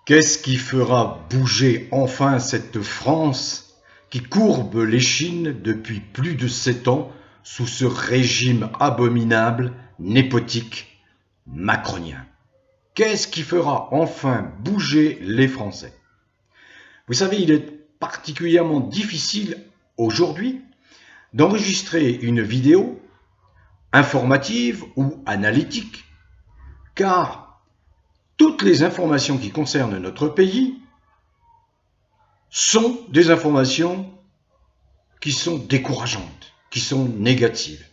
Qu'est-ce qui fera bouger enfin cette France qui courbe l'échine depuis plus de 7 ans sous ce régime abominable, népotique, macronien? Qu'est-ce qui fera enfin bouger les Français? Vous savez, il est particulièrement difficile aujourd'hui d'enregistrer une vidéo informative ou analytique, car toutes les informations qui concernent notre pays sont des informations qui sont décourageantes, qui sont négatives.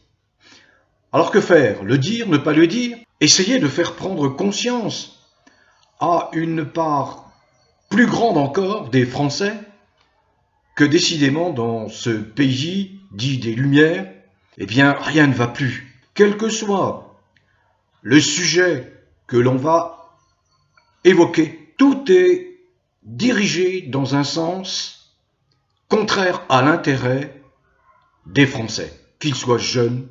Alors que faire? Le dire, ne pas le dire? Essayer de faire prendre conscience à une part plus grande encore des Français que décidément dans ce pays dit des Lumières, eh bien rien ne va plus. Quel que soit le sujet que l'on va évoquer, tout est dirigé dans un sens contraire à l'intérêt des Français, qu'ils soient jeunes,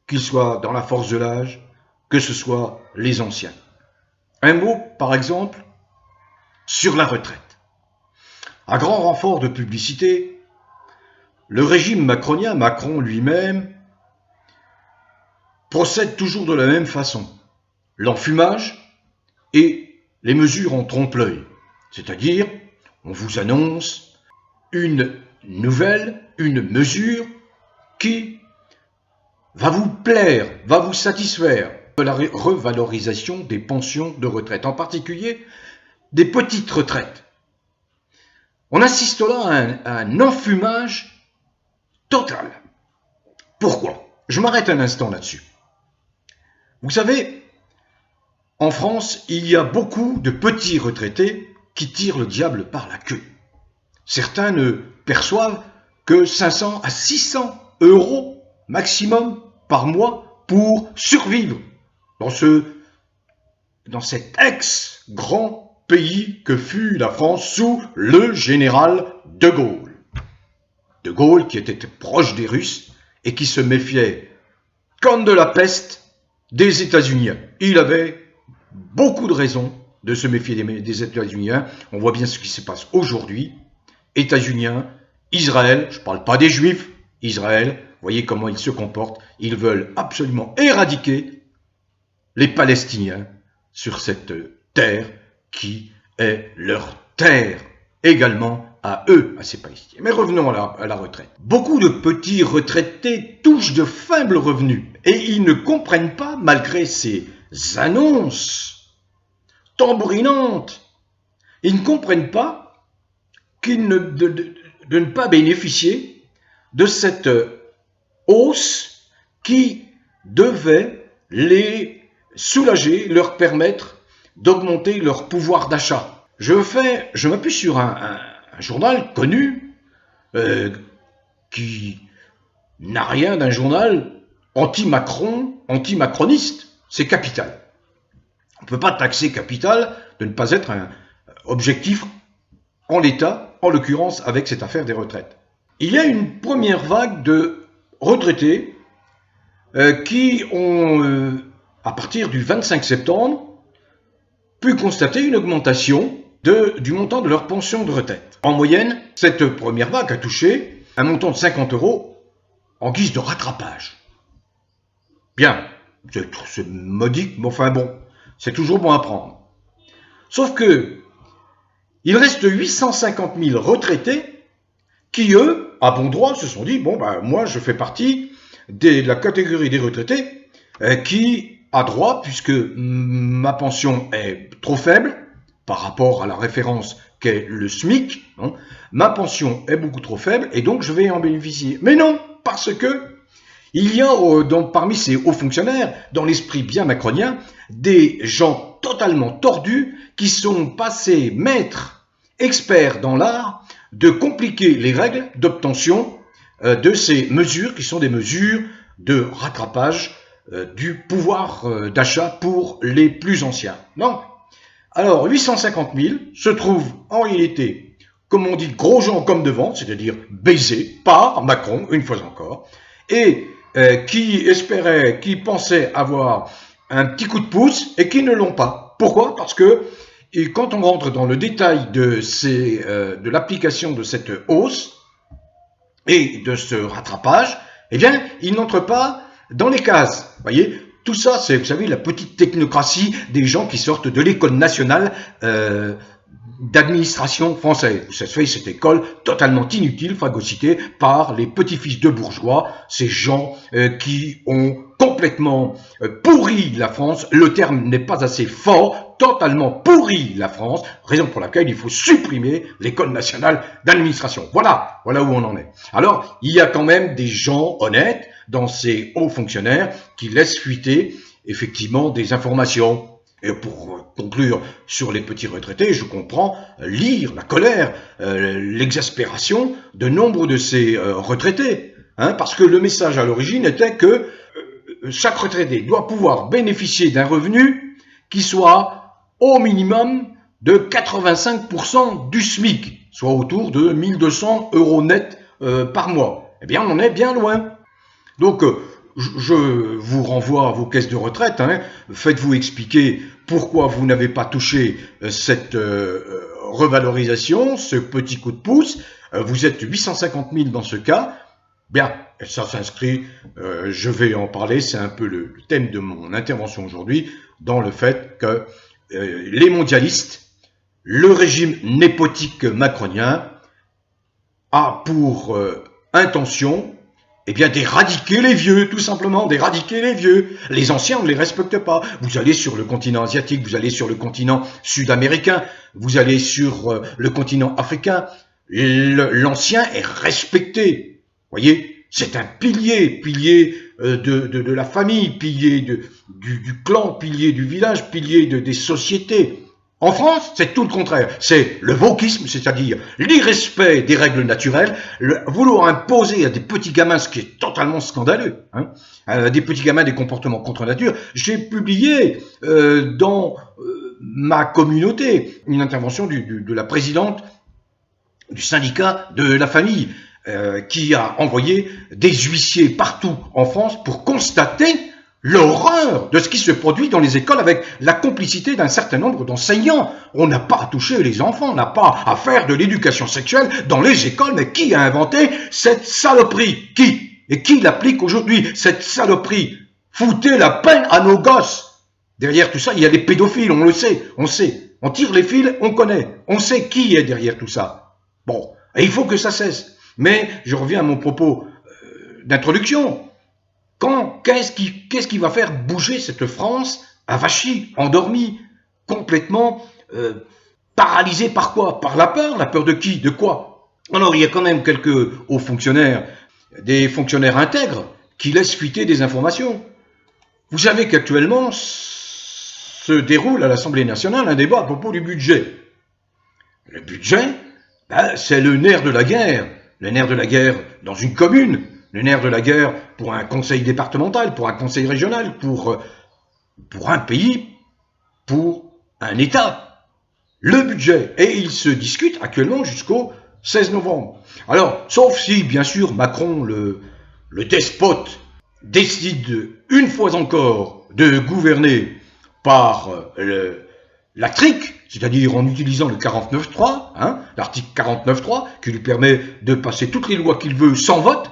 qu'ils soient dans la force de l'âge, que ce soit les anciens. Un mot, par exemple, sur la retraite. À grand renfort de publicité, le régime macronien, Macron lui-même, procède toujours de la même façon. L'enfumage et les mesures en trompe-l'œil. C'est-à-dire, on vous annonce une nouvelle, une mesure qui va vous plaire, va vous satisfaire. La revalorisation des pensions de retraite, en particulier des petites retraites. On assiste là à un enfumage total. Pourquoi? Je m'arrête un instant là-dessus. Vous savez, en France, il y a beaucoup de petits retraités qui tirent le diable par la queue. Certains ne perçoivent que 500 à 600 euros maximum par mois pour survivre dans cet ex-grand pays que fut la France sous le général de Gaulle. De Gaulle qui était proche des Russes et qui se méfiait comme de la peste des États-Unis. Il avait beaucoup de raisons de se méfier des États-Unis. On voit bien ce qui se passe aujourd'hui. États-Unis, Israël, je ne parle pas des Juifs, Israël, voyez comment ils se comportent. Ils veulent absolument éradiquer les Palestiniens sur cette terre qui est leur terre, également à eux, à ces Palestiniens. Mais revenons à la retraite. Beaucoup de petits retraités touchent de faibles revenus et ils ne comprennent pas, malgré ces annonces tambourinantes, ils ne comprennent pas de ne pas bénéficier de cette hausse qui devait les soulager, leur permettre d'augmenter leur pouvoir d'achat. Je m'appuie sur un journal connu qui n'a rien d'un journal anti-Macron, anti-macroniste, c'est Capital. On ne peut pas taxer Capital de ne pas être un objectif en l'état, en l'occurrence avec cette affaire des retraites. Il y a une première vague de retraités qui ont, à partir du 25 septembre, pu constater une augmentation du montant de leur pension de retraite. En moyenne, cette première vague a touché un montant de 50 euros en guise de rattrapage. Bien, c'est modique, mais enfin bon, c'est toujours bon à prendre. Sauf que, il reste 850 000 retraités qui, eux, à bon droit, se sont dit, bon, ben, moi, je fais partie de la catégorie des retraités qui a droit, puisque ma pension est trop faible par rapport à la référence qu'est le SMIC, non, ma pension est beaucoup trop faible et donc je vais en bénéficier. Mais non, parce que il y a parmi ces hauts fonctionnaires, dans l'esprit bien macronien, des gens totalement tordus qui sont passés maîtres, experts dans l'art de compliquer les règles d'obtention de ces mesures qui sont des mesures de rattrapage du pouvoir d'achat pour les plus anciens. Non. Alors, 850 000 se trouvent en réalité, comme on dit, gros gens comme devant, c'est-à-dire baisés par Macron, une fois encore, et qui espéraient, qui pensaient avoir un petit coup de pouce et qui ne l'ont pas. Pourquoi? Parce que Et quand on rentre dans le détail de l'application de cette hausse et de ce rattrapage, eh bien, il n'entre pas dans les cases. Vous voyez, tout ça, c'est, vous savez, la petite technocratie des gens qui sortent de l'école nationale d'administration française. Ça se fait, cette école totalement inutile, phagocytée par les petits-fils de bourgeois, ces gens qui ont complètement pourri la France. Le terme n'est pas assez fort, totalement pourri la France, raison pour laquelle il faut supprimer l'école nationale d'administration. Voilà où on en est. Alors, il y a quand même des gens honnêtes dans ces hauts fonctionnaires qui laissent fuiter effectivement des informations. Et pour conclure sur les petits retraités, je comprends lire la colère, l'exaspération de nombre de ces retraités, parce que le message à l'origine était que chaque retraité doit pouvoir bénéficier d'un revenu qui soit au minimum de 85% du SMIC, soit autour de 1200 € net par mois. Eh bien, on en est bien loin. Donc, je vous renvoie à vos caisses de retraite, faites-vous expliquer pourquoi vous n'avez pas touché cette revalorisation, ce petit coup de pouce. Vous êtes 850 000 dans ce cas. Bien, ça s'inscrit, je vais en parler, c'est un peu le thème de mon intervention aujourd'hui, dans le fait que les mondialistes, le régime népotique macronien, a pour intention d'éradiquer les vieux, tout simplement, d'éradiquer les vieux. Les anciens, on ne les respecte pas. Vous allez sur le continent asiatique, vous allez sur le continent sud-américain, vous allez sur le continent africain. L'ancien est respecté. Vous voyez, c'est un pilier de la famille, pilier du clan, pilier du village, pilier des sociétés. En France, c'est tout le contraire. C'est le wokisme, c'est-à-dire l'irrespect des règles naturelles, vouloir imposer à des petits gamins, ce qui est totalement scandaleux, des petits gamins des comportements contre nature. J'ai publié dans ma communauté une intervention de la présidente du syndicat de la famille, qui a envoyé des huissiers partout en France pour constater l'horreur de ce qui se produit dans les écoles avec la complicité d'un certain nombre d'enseignants. On n'a pas à toucher les enfants, on n'a pas à faire de l'éducation sexuelle dans les écoles, mais qui a inventé cette saloperie? Qui? Et qui l'applique aujourd'hui, cette saloperie? Foutez la peine à nos gosses. Derrière tout ça, il y a des pédophiles, on le sait, on sait. On tire les fils, on connaît, on sait qui est derrière tout ça. Bon, et il faut que ça cesse. Mais je reviens à mon propos d'introduction. Qu'est-ce qui va faire bouger cette France avachie, endormie, complètement paralysée par quoi? Par la peur de qui? De quoi? Alors il y a quand même quelques hauts fonctionnaires, des fonctionnaires intègres, qui laissent fuiter des informations. Vous savez qu'actuellement se déroule à l'Assemblée nationale un débat à propos du budget. Le budget, c'est le nerf de la guerre. Le nerf de la guerre dans une commune, le nerf de la guerre pour un conseil départemental, pour un conseil régional, pour un pays, pour un État. Le budget. Et il se discute actuellement jusqu'au 16 novembre. Alors, sauf si, bien sûr, Macron, le despote, décide une fois encore de gouverner par la trique, c'est-à-dire en utilisant le 49.3, l'article 49.3, qui lui permet de passer toutes les lois qu'il veut sans vote.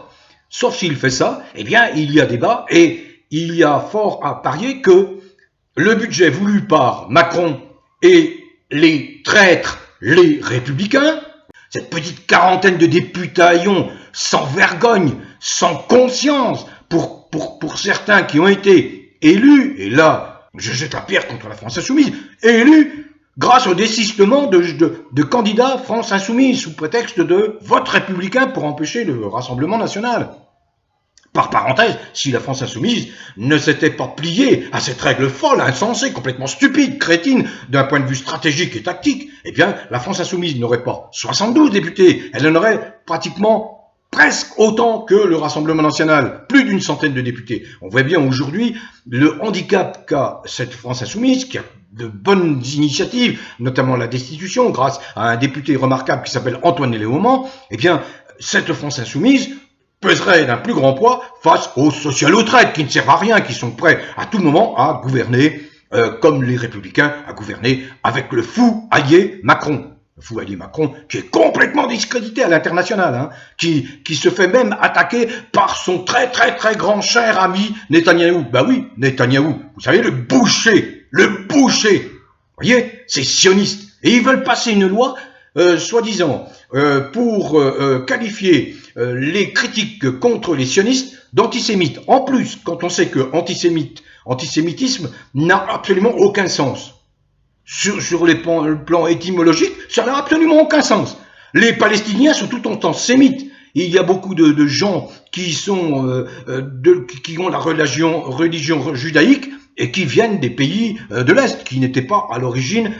Sauf s'il fait ça, eh bien, il y a débat et il y a fort à parier que le budget voulu par Macron et les traîtres, les républicains, cette petite quarantaine de députaillons sans vergogne, sans conscience, pour certains qui ont été élus, et là, je jette la pierre contre la France Insoumise, élus grâce au désistement de candidats France Insoumise, sous prétexte de vote républicain pour empêcher le Rassemblement national. Par parenthèse, si la France Insoumise ne s'était pas pliée à cette règle folle, insensée, complètement stupide, crétine, d'un point de vue stratégique et tactique, eh bien, la France Insoumise n'aurait pas 72 députés, elle en aurait pratiquement presque autant que le Rassemblement national, plus d'une centaine de députés. On voit bien aujourd'hui le handicap qu'a cette France Insoumise, qui a de bonnes initiatives, notamment la destitution, grâce à un député remarquable qui s'appelle Antoine Léaumont. Eh bien, cette France Insoumise peserait d'un plus grand poids face aux socialo-traites qui ne servent à rien, qui sont prêts à tout moment à gouverner comme les Républicains, à gouverner avec le fou allié Macron. Le fou allié Macron, qui est complètement discrédité à l'international, hein, qui se fait même attaquer par son très très très grand cher ami Netanyahou. Ben oui, Netanyahou, vous savez, le boucher, vous voyez, c'est sioniste. Et ils veulent passer une loi, soi-disant, pour qualifier les critiques contre les sionistes d'antisémites. En plus, quand on sait que antisémitisme n'a absolument aucun sens. Sur le plan étymologique, ça n'a absolument aucun sens. Les Palestiniens sont tout autant sémites. Il y a beaucoup de gens qui sont qui ont la religion judaïque et qui viennent des pays de l'Est, qui n'étaient pas à l'origine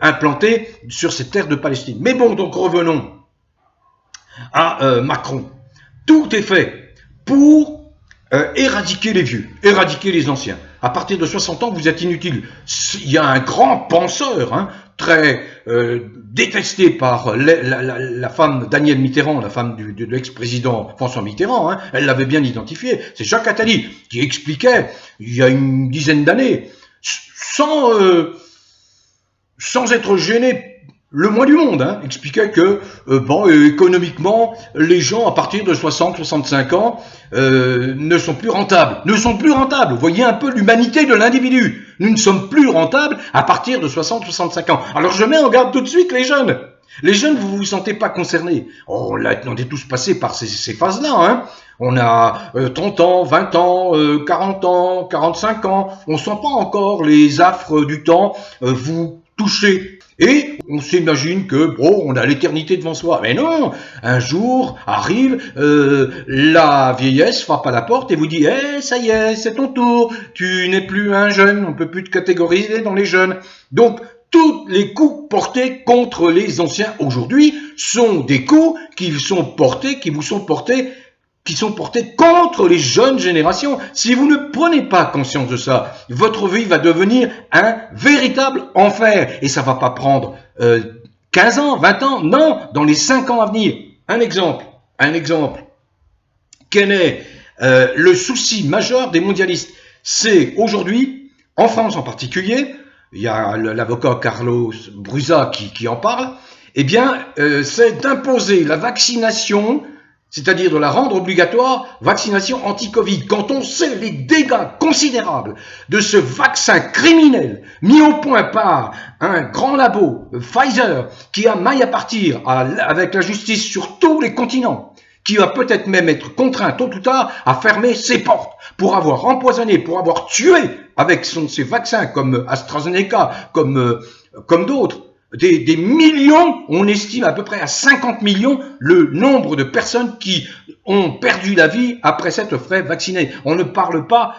implantés sur cette terre de Palestine. Mais bon, donc revenons à Macron. Tout est fait pour éradiquer les vieux, éradiquer les anciens. À partir de 60 ans, vous êtes inutile. Il y a un grand penseur, hein, très détesté par la femme Danielle Mitterrand, la femme de l'ex-président François Mitterrand, hein, elle l'avait bien identifié, c'est Jacques Attali, qui expliquait, il y a une dizaine d'années, sans être gêné le moins du monde, hein, expliquait que économiquement, les gens à partir de 60-65 ans ne sont plus rentables. Vous voyez un peu l'humanité de l'individu. Nous ne sommes plus rentables à partir de 60-65 ans. Alors je mets en garde tout de suite les jeunes. Les jeunes, vous vous sentez pas concernés. On est tous passés par ces phases-là. Hein. On a 30 ans, 20 ans, 40 ans, 45 ans. On sent pas encore les affres du temps vous toucher. Et on s'imagine que, on a l'éternité devant soi. Mais non, un jour arrive, la vieillesse frappe à la porte et vous dit « ça y est, c'est ton tour, tu n'es plus un jeune, on ne peut plus te catégoriser dans les jeunes. » Donc, tous les coups portés contre les anciens aujourd'hui sont des coups qui vous sont portés contre les jeunes générations. Si vous ne prenez pas conscience de ça, votre vie va devenir un véritable enfer. Et ça va pas prendre 15 ans, 20 ans, non, dans les 5 ans à venir. Un exemple. Quel est le souci majeur des mondialistes? C'est aujourd'hui, en France en particulier, il y a l'avocat Carlos Brusa qui en parle, eh bien, c'est d'imposer la vaccination, c'est-à-dire de la rendre obligatoire, vaccination anti-Covid. Quand on sait les dégâts considérables de ce vaccin criminel mis au point par un grand labo, Pfizer, qui a maille à partir avec la justice sur tous les continents, qui va peut-être même être contraint tôt ou tard à fermer ses portes pour avoir empoisonné, pour avoir tué avec ces vaccins comme AstraZeneca, comme d'autres, des millions, on estime à peu près à 50 millions le nombre de personnes qui ont perdu la vie après s'être fait vacciner. On ne parle pas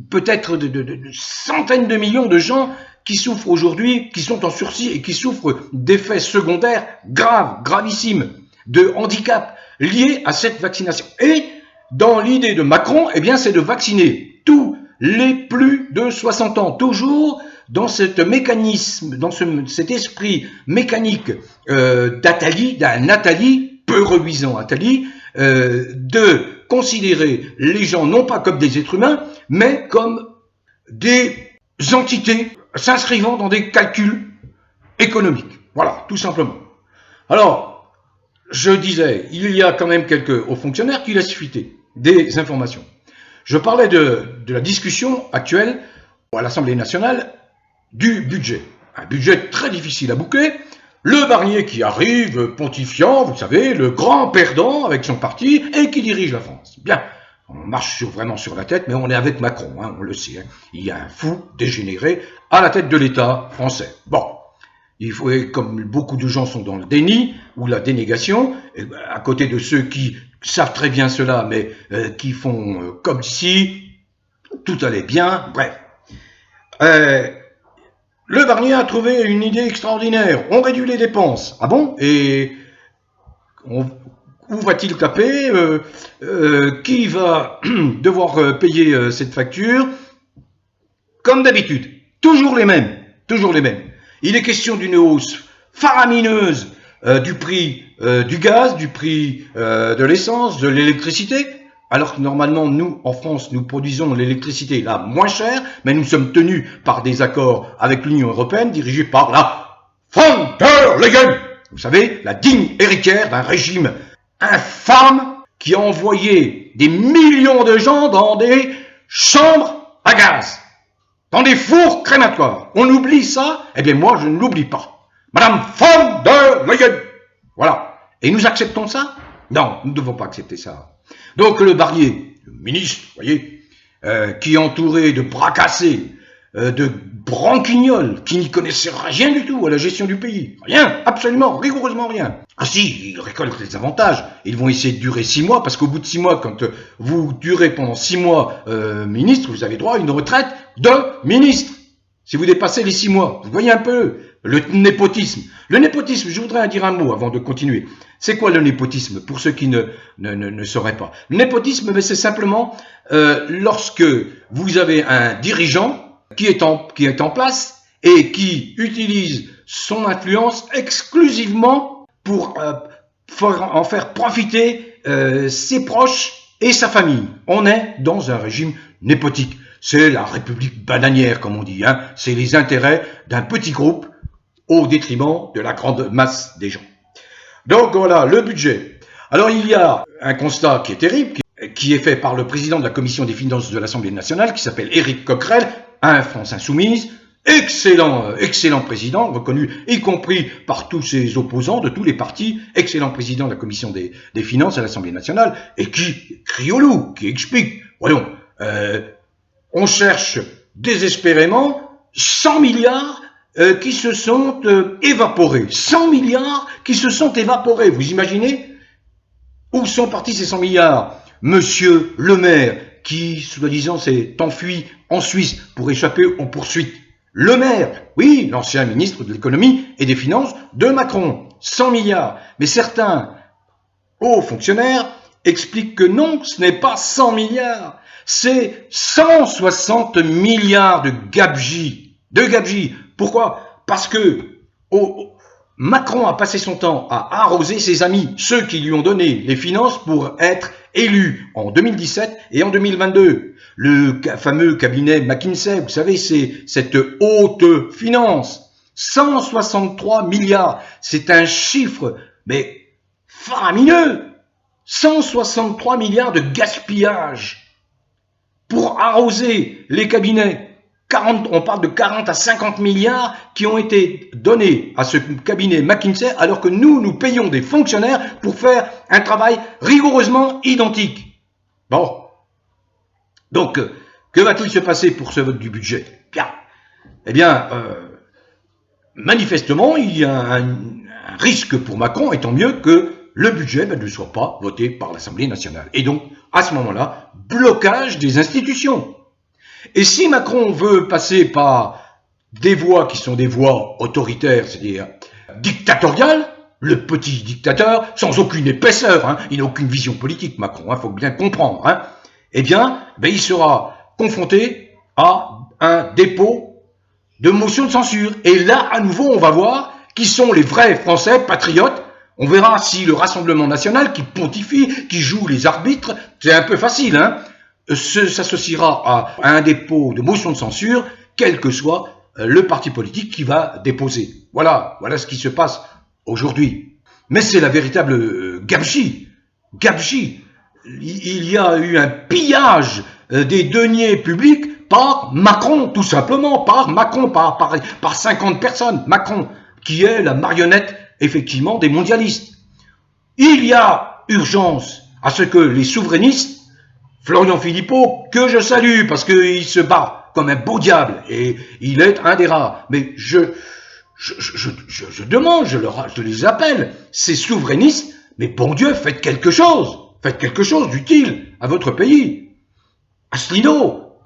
peut-être de centaines de millions de gens qui souffrent aujourd'hui, qui sont en sursis et qui souffrent d'effets secondaires gravissimes, de handicap liés à cette vaccination. Et dans l'idée de Macron, eh bien, c'est de vacciner tous les plus de 60 ans, toujours dans cet mécanisme, dans cet esprit mécanique d'un Attali, peu reluisant Attali, de considérer les gens non pas comme des êtres humains, mais comme des entités s'inscrivant dans des calculs économiques. Voilà, tout simplement. Alors, je disais, il y a quand même quelques hauts fonctionnaires qui laissent fuiter des informations. Je parlais de la discussion actuelle à l'Assemblée nationale du budget. Un budget très difficile à boucler. Le Barnier qui arrive, pontifiant, vous savez, le grand perdant avec son parti et qui dirige la France. Bien, on marche vraiment sur la tête, mais on est avec Macron, hein, on le sait. Hein. Il y a un fou dégénéré à la tête de l'État français. Bon, il faut, comme beaucoup de gens sont dans le déni ou la dénégation, et à côté de ceux qui savent très bien cela, mais qui font comme si tout allait bien, bref. Le Barnier a trouvé une idée extraordinaire. On réduit les dépenses. Ah bon? Et où va-t-il taper? Qui va devoir payer cette facture? Comme d'habitude, toujours les mêmes. Il est question d'une hausse faramineuse du prix du gaz, du prix de l'essence, de l'électricité. alors que normalement, nous, en France, nous produisons l'électricité là moins chère, mais nous sommes tenus par des accords avec l'Union européenne dirigés par la von der Leyen. Vous savez, la digne héritière d'un régime infâme qui a envoyé des millions de gens dans des chambres à gaz, dans des fours crématoires. On oublie ça? Eh bien moi, je ne l'oublie pas. Madame von der Leyen. Voilà. Et nous acceptons ça? Non, nous ne devons pas accepter ça. Donc le Barnier, le ministre, vous voyez, qui est entouré de bras cassés, de branquignoles, qui n'y connaissaient rien du tout à la gestion du pays. Rien, absolument, rigoureusement rien. Ah si, ils récoltent les avantages. Ils vont essayer de durer 6 mois, parce qu'au bout de 6 mois, quand vous durez pendant 6 mois ministre, vous avez droit à une retraite de ministre. Si vous dépassez les 6 mois, vous voyez un peu le népotisme. Le népotisme, je voudrais en dire un mot avant de continuer. C'est quoi le népotisme, pour ceux qui ne sauraient pas? Le népotisme, c'est simplement lorsque vous avez un dirigeant qui est en place et qui utilise son influence exclusivement pour en faire profiter ses proches et sa famille. On est dans un régime népotique. C'est la république bananière, comme on dit. Hein. C'est les intérêts d'un petit groupe au détriment de la grande masse des gens. Donc voilà, le budget. Alors il y a un constat qui est terrible, qui est fait par le président de la commission des finances de l'Assemblée nationale, qui s'appelle Éric Coquerel, France Insoumise, excellent président, reconnu y compris par tous ses opposants de tous les partis, excellent président de la commission des finances à l'Assemblée nationale, et qui crie au loup, qui explique, voyons, on cherche désespérément 100 milliards qui se sont évaporés. 100 milliards qui se sont évaporés. Vous imaginez? Où sont partis ces 100 milliards? Monsieur le maire, qui, soi-disant, s'est enfui en Suisse pour échapper aux poursuites. Le maire, oui, l'ancien ministre de l'économie et des finances de Macron. 100 milliards. Mais certains hauts fonctionnaires expliquent que non, ce n'est pas 100 milliards. C'est 160 milliards de gabegie. De gabegie. Pourquoi? Parce que Macron a passé son temps à arroser ses amis, ceux qui lui ont donné les finances pour être élu en 2017 et en 2022. Le fameux cabinet McKinsey, vous savez, c'est cette haute finance. 163 milliards, c'est un chiffre, mais faramineux. 163 milliards de gaspillage pour arroser les cabinets. On parle de 40 à 50 milliards qui ont été donnés à ce cabinet McKinsey alors que nous payons des fonctionnaires pour faire un travail rigoureusement identique. Bon. Donc, que va-t-il se passer pour ce vote du budget? Bien. Eh bien, manifestement, il y a un risque pour Macron, et tant mieux que le budget ne soit pas voté par l'Assemblée nationale. Et donc, à ce moment-là, blocage des institutions. Et si Macron veut passer par des voies qui sont des voies autoritaires, c'est-à-dire dictatoriales, le petit dictateur, sans aucune épaisseur, hein, il n'a aucune vision politique, Macron, il faut bien comprendre, hein, eh bien, il sera confronté à un dépôt de motion de censure. Et là, à nouveau, on va voir qui sont les vrais Français patriotes. On verra si le Rassemblement national, qui pontifie, qui joue les arbitres, c'est un peu facile, hein, s'associera à un dépôt de motion de censure, quel que soit le parti politique qui va déposer. Voilà ce qui se passe aujourd'hui. Mais c'est la véritable gabegie. Gabegie. Il y a eu un pillage des deniers publics par Macron, tout simplement, par Macron, par 50 personnes. Macron, qui est la marionnette, effectivement, des mondialistes. Il y a urgence à ce que les souverainistes, Florian Philippot, que je salue parce qu'il se bat comme un beau diable et il est un des rares. Mais je demande, je les appelle, ces souverainistes, mais bon Dieu, faites quelque chose d'utile à votre pays. Asselineau,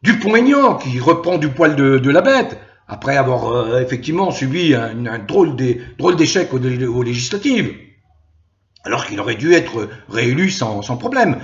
Dupont-Aignan qui reprend du poil de la bête après avoir effectivement subi un drôle d'échec aux législatives. Alors qu'il aurait dû être réélu sans problème,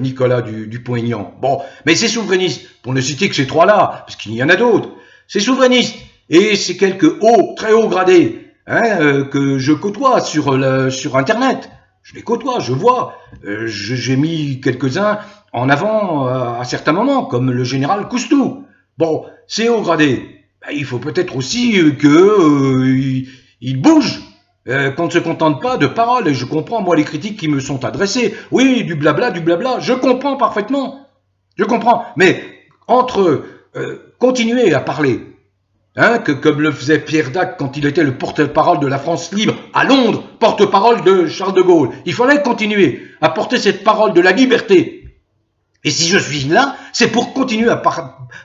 Nicolas Dupont-Aignan. Bon, mais ces souverainistes, pour ne citer que ces trois-là, parce qu'il y en a d'autres, ces souverainistes, et ces quelques très hauts gradés, hein, que je côtoie sur Internet, je les côtoie, je vois. J'ai mis quelques-uns en avant à certains moments, comme le général Coustou. Bon, c'est haut gradé. Ben, il faut peut-être aussi qu'il bouge, qu'on ne se contente pas de paroles. Et je comprends, moi, les critiques qui me sont adressées. Oui, du blabla, je comprends parfaitement. Je comprends. Mais entre continuer à parler, hein, comme le faisait Pierre Dac quand il était le porte-parole de la France libre à Londres, porte-parole de Charles de Gaulle, il fallait continuer à porter cette parole de la liberté. Et si je suis là, c'est pour continuer à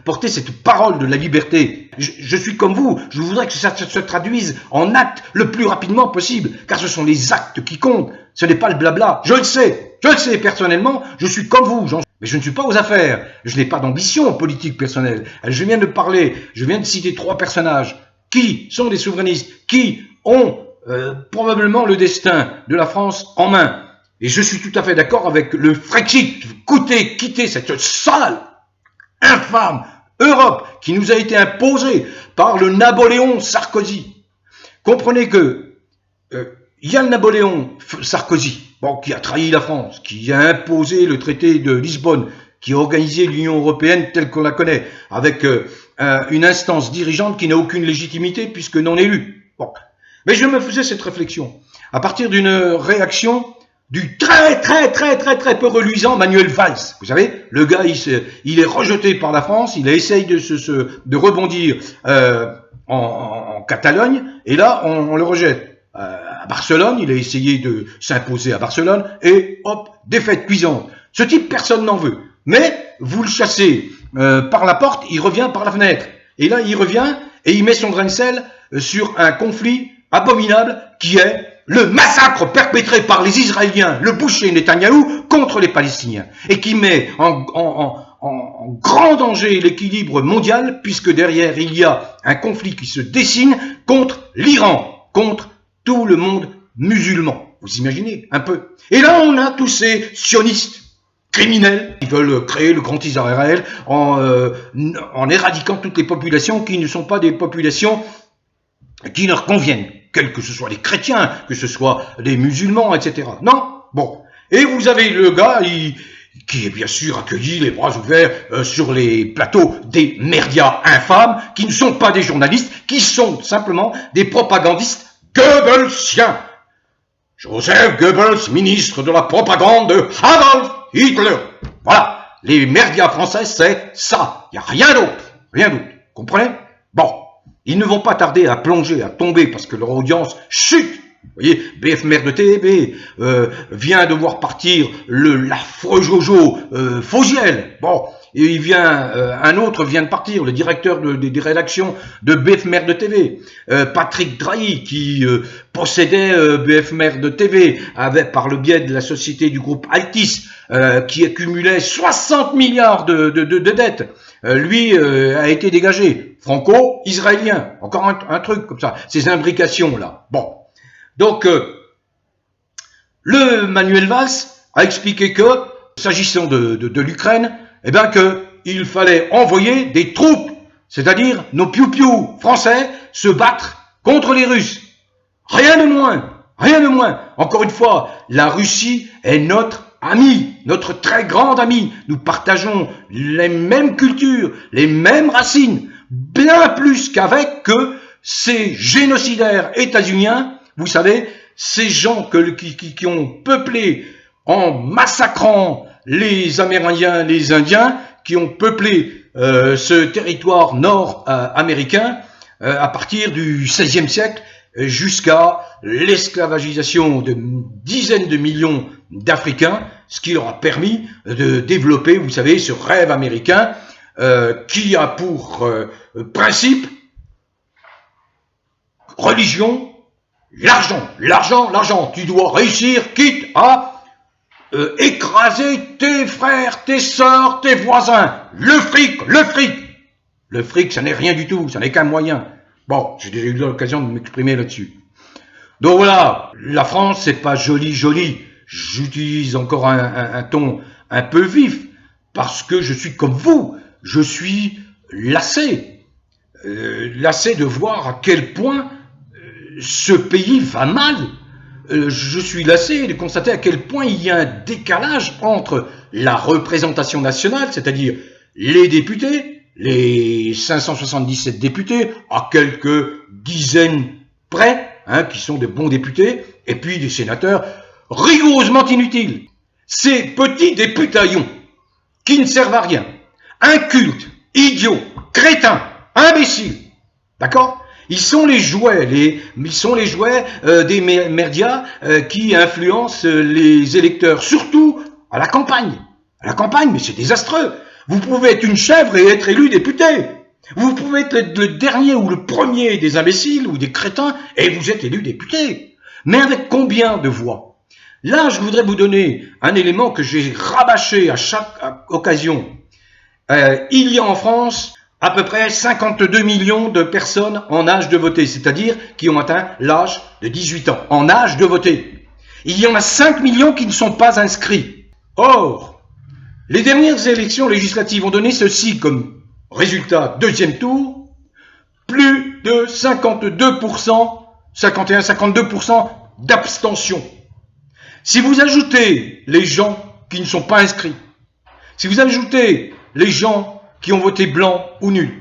porter cette parole de la liberté. Je suis comme vous, je voudrais que ça se traduise en actes le plus rapidement possible, car ce sont les actes qui comptent, ce n'est pas le blabla. Je le sais personnellement, je suis comme vous, mais je ne suis pas aux affaires, je n'ai pas d'ambition politique personnelle. Je viens de citer 3 personnages qui sont des souverainistes, qui ont probablement le destin de la France en main. Et je suis tout à fait d'accord avec le Frexit. Quitter cette sale, infâme Europe qui nous a été imposée par le Napoléon Sarkozy. Comprenez que il y a le Napoléon Sarkozy, bon, qui a trahi la France, qui a imposé le traité de Lisbonne, qui a organisé l'Union européenne telle qu'on la connaît, avec une instance dirigeante qui n'a aucune légitimité puisque non élue. Bon. Mais je me faisais cette réflexion à partir d'une réaction du très peu reluisant Manuel Valls. Vous savez, le gars, il est rejeté par la France, il essaye de rebondir en Catalogne, et là, on le rejette. À Barcelone, il a essayé de s'imposer à Barcelone, et hop, défaite cuisante. Ce type, personne n'en veut. Mais, vous le chassez par la porte, il revient par la fenêtre. Et là, il revient, et il met son grain de sel sur un conflit abominable qui est le massacre perpétré par les Israéliens, le boucher Netanyahou, contre les Palestiniens, et qui met en grand danger l'équilibre mondial, puisque derrière il y a un conflit qui se dessine contre l'Iran, contre tout le monde musulman. Vous imaginez un peu? Et là, on a tous ces sionistes criminels qui veulent créer le grand Israël en éradiquant toutes les populations qui ne sont pas des populations qui leur conviennent, quels que ce soit les chrétiens, que ce soit les musulmans, etc. Non? Bon. Et vous avez le gars qui est bien sûr accueilli les bras ouverts sur les plateaux des médias infâmes, qui ne sont pas des journalistes, qui sont simplement des propagandistes goebbelsiens. Joseph Goebbels, ministre de la propagande de Adolf Hitler. Voilà. Les médias français, c'est ça. Il n'y a rien d'autre. Rien d'autre. Comprenez? Bon. Ils ne vont pas tarder à plonger, à tomber, parce que leur audience chute. Vous voyez, BF Merde TV vient de voir partir l'affreux Jojo Fogiel. Bon, et un autre vient de partir, le directeur des rédactions de BF Merde TV. Patrick Drahi, qui possédait BF Merde TV, par le biais de la société du groupe Altis, qui accumulait 60 milliards de dettes. Lui a été dégagé, franco-israélien, encore un truc comme ça, ces imbrications-là. Bon, donc, le Manuel Valls a expliqué que, s'agissant de l'Ukraine, eh bien qu'il fallait envoyer des troupes, c'est-à-dire nos piou-piou français, se battre contre les Russes. Rien de moins, rien de moins. Encore une fois, la Russie est notre ami, notre très grande ami. Nous partageons les mêmes cultures, les mêmes racines, bien plus qu'avec ces génocidaires états-uniens. Vous savez, ces gens qui ont peuplé en massacrant les Amérindiens, les Indiens, qui ont peuplé ce territoire nord-américain à partir du XVIe siècle jusqu'à l'esclavagisation de dizaines de millions d'Africains, ce qui leur a permis de développer, vous savez, ce rêve américain qui a pour principe religion, l'argent. Tu dois réussir, quitte à écraser tes frères, tes sœurs, tes voisins. Le fric. Le fric, ça n'est rien du tout, ça n'est qu'un moyen. Bon, j'ai déjà eu l'occasion de m'exprimer là-dessus. Donc voilà, la France, c'est pas joli. J'utilise encore un ton un peu vif, parce que je suis comme vous, je suis lassé de voir à quel point ce pays va mal. je suis lassé de constater à quel point il y a un décalage entre la représentation nationale, c'est-à-dire les députés, les 577 députés, à quelques dizaines près, hein, qui sont des bons députés, et puis des sénateurs rigoureusement inutiles. Ces petits députaillons qui ne servent à rien, incultes, idiots, crétins, imbéciles, d'accord ? Ils sont les jouets, des médias qui influencent les électeurs, surtout à la campagne. À la campagne, mais c'est désastreux. Vous pouvez être une chèvre et être élu député. Vous pouvez être le dernier ou le premier des imbéciles ou des crétins et vous êtes élu député. Mais avec combien de voix ? Là, je voudrais vous donner un élément que j'ai rabâché à chaque occasion. Il y a en France à peu près 52 millions de personnes en âge de voter, c'est-à-dire qui ont atteint l'âge de 18 ans, en âge de voter. Il y en a 5 millions qui ne sont pas inscrits. Or, les dernières élections législatives ont donné ceci comme résultat, deuxième tour, plus de 52%, 51-52% d'abstention. Si vous ajoutez les gens qui ne sont pas inscrits, si vous ajoutez les gens qui ont voté blanc ou nul,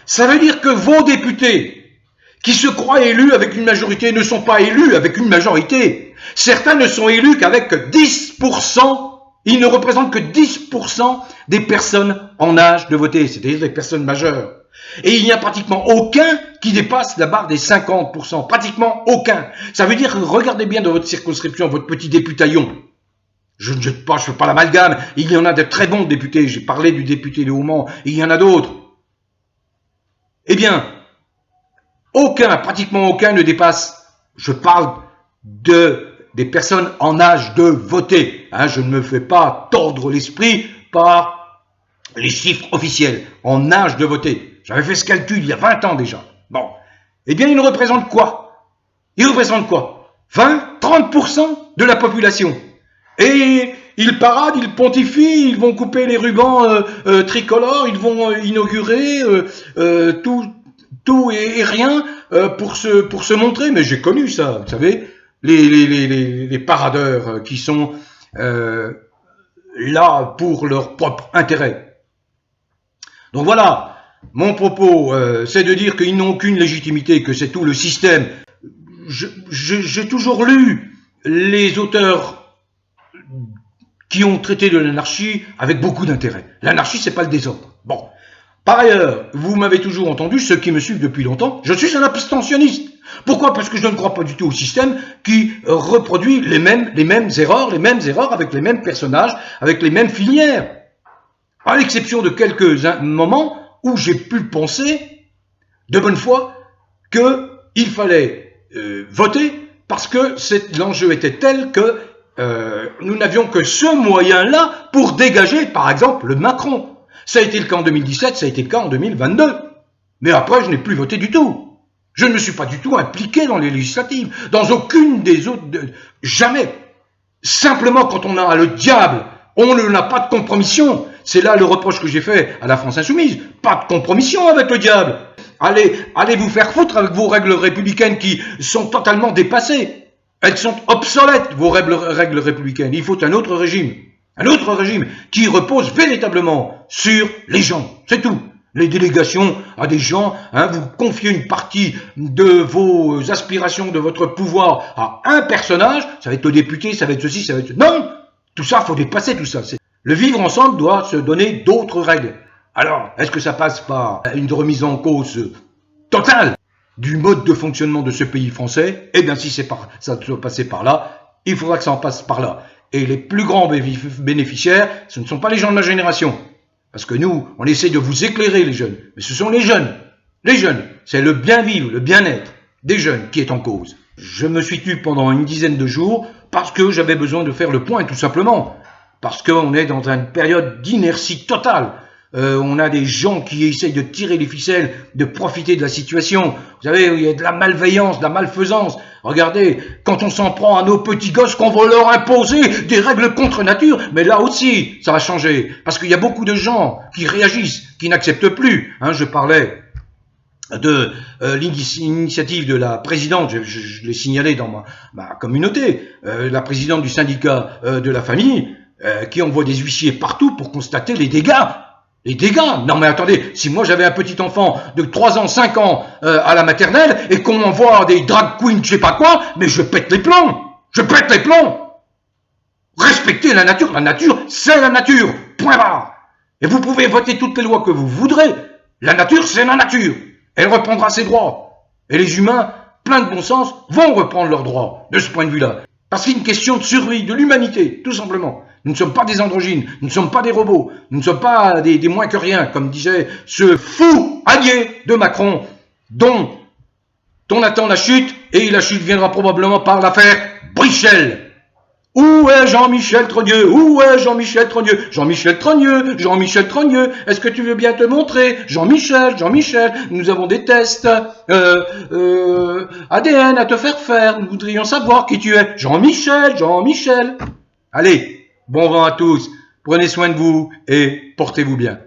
ça veut dire que vos députés, qui se croient élus avec une majorité, ne sont pas élus avec une majorité. Certains ne sont élus qu'avec 10%, ils ne représentent que 10% des personnes en âge de voter, c'est-à-dire des personnes majeures. Et il n'y a pratiquement aucun qui dépasse la barre des 50%, pratiquement aucun. Ça veut dire que regardez bien dans votre circonscription, votre petit députaillon. Je ne jette pas, je ne fais pas l'amalgame, il y en a de très bons députés, j'ai parlé du député de Haut-Mans, il y en a d'autres. Eh bien, pratiquement aucun ne dépasse, je parle des personnes en âge de voter. Hein, je ne me fais pas tordre l'esprit par les chiffres officiels, en âge de voter. J'avais fait ce calcul il y a 20 ans déjà. Bon, eh bien, ils représentent quoi ? Ils représentent quoi ? 20-30% de la population. Et ils paradent, ils pontifient, ils vont couper les rubans tricolores, ils vont inaugurer tout et rien pour se montrer. Mais j'ai connu ça, vous savez, les paradeurs qui sont là pour leur propre intérêt. Donc voilà, mon propos, c'est de dire qu'ils n'ont aucune légitimité, que c'est tout le système. J'ai toujours lu les auteurs qui ont traité de l'anarchie avec beaucoup d'intérêt. L'anarchie, c'est pas le désordre. Bon. Par ailleurs, vous m'avez toujours entendu, ceux qui me suivent depuis longtemps, je suis un abstentionniste. Pourquoi ? Parce que je ne crois pas du tout au système qui reproduit les mêmes erreurs avec les mêmes personnages, avec les mêmes filières. À l'exception de quelques moments où j'ai pu penser, de bonne foi, qu'il fallait voter parce que l'enjeu était tel que nous n'avions que ce moyen-là pour dégager, par exemple, le Macron. Ça a été le cas en 2017, ça a été le cas en 2022. Mais après, je n'ai plus voté du tout. Je ne me suis pas du tout impliqué dans les législatives, dans aucune des autres, jamais. Simplement, quand on a le diable, on n'a pas de compromission. C'est là le reproche que j'ai fait à la France Insoumise. Pas de compromission avec le diable. Allez vous faire foutre avec vos règles républicaines qui sont totalement dépassées. Elles sont obsolètes, vos règles républicaines. Il faut un autre régime qui repose véritablement sur les gens. C'est tout. Les délégations à des gens, hein, vous confiez une partie de vos aspirations, de votre pouvoir à un personnage, ça va être le député, ça va être ceci, ça va être... Non, tout ça, faut dépasser tout ça. Le vivre ensemble doit se donner d'autres règles. Alors, est-ce que ça passe par une remise en cause totale du mode de fonctionnement de ce pays français? Eh bien, si ça doit passer par là, il faudra que ça en passe par là. Et les plus grands bénéficiaires, ce ne sont pas les gens de ma génération. Parce que nous, on essaie de vous éclairer, les jeunes. Mais ce sont les jeunes. Les jeunes, c'est le bien vivre, le bien-être des jeunes qui est en cause. Je me suis tue pendant une dizaine de jours parce que j'avais besoin de faire le point, tout simplement. Parce qu'on est dans une période d'inertie totale. On a des gens qui essayent de tirer les ficelles, de profiter de la situation. Vous savez, il y a de la malveillance, de la malfaisance. Regardez, quand on s'en prend à nos petits gosses, qu'on va leur imposer des règles contre nature, mais là aussi, ça va changer. Parce qu'il y a beaucoup de gens qui réagissent, qui n'acceptent plus. Hein, je parlais de l'initiative de la présidente, je l'ai signalé dans ma communauté, la présidente du syndicat de la famille, qui envoie des huissiers partout pour constater les dégâts. Les dégâts. Non mais attendez, si moi j'avais un petit enfant de 3 ans, 5 ans à la maternelle et qu'on m'envoie des drag queens, je sais pas quoi, mais je pète les plombs. Je pète les plombs. Respectez la nature. La nature, c'est la nature. Point barre. Et vous pouvez voter toutes les lois que vous voudrez. La nature, c'est la nature. Elle reprendra ses droits. Et les humains, pleins de bon sens, vont reprendre leurs droits de ce point de vue-là. Parce qu'il y a une question de survie, de l'humanité, tout simplement. Nous ne sommes pas des androgynes, nous ne sommes pas des robots, nous ne sommes pas des moins que rien, comme disait ce fou allié de Macron, dont on attend la chute, et la chute viendra probablement par l'affaire Brichel. Où est Jean-Michel Trogneux? Où est Jean-Michel Trogneux? Jean-Michel Trogneux, Jean-Michel Trogneux, est-ce que tu veux bien te montrer? Jean-Michel, Jean-Michel, nous avons des tests ADN à te faire, nous voudrions savoir qui tu es. Jean-Michel, Jean-Michel. Allez, bon vent à tous, prenez soin de vous et portez-vous bien.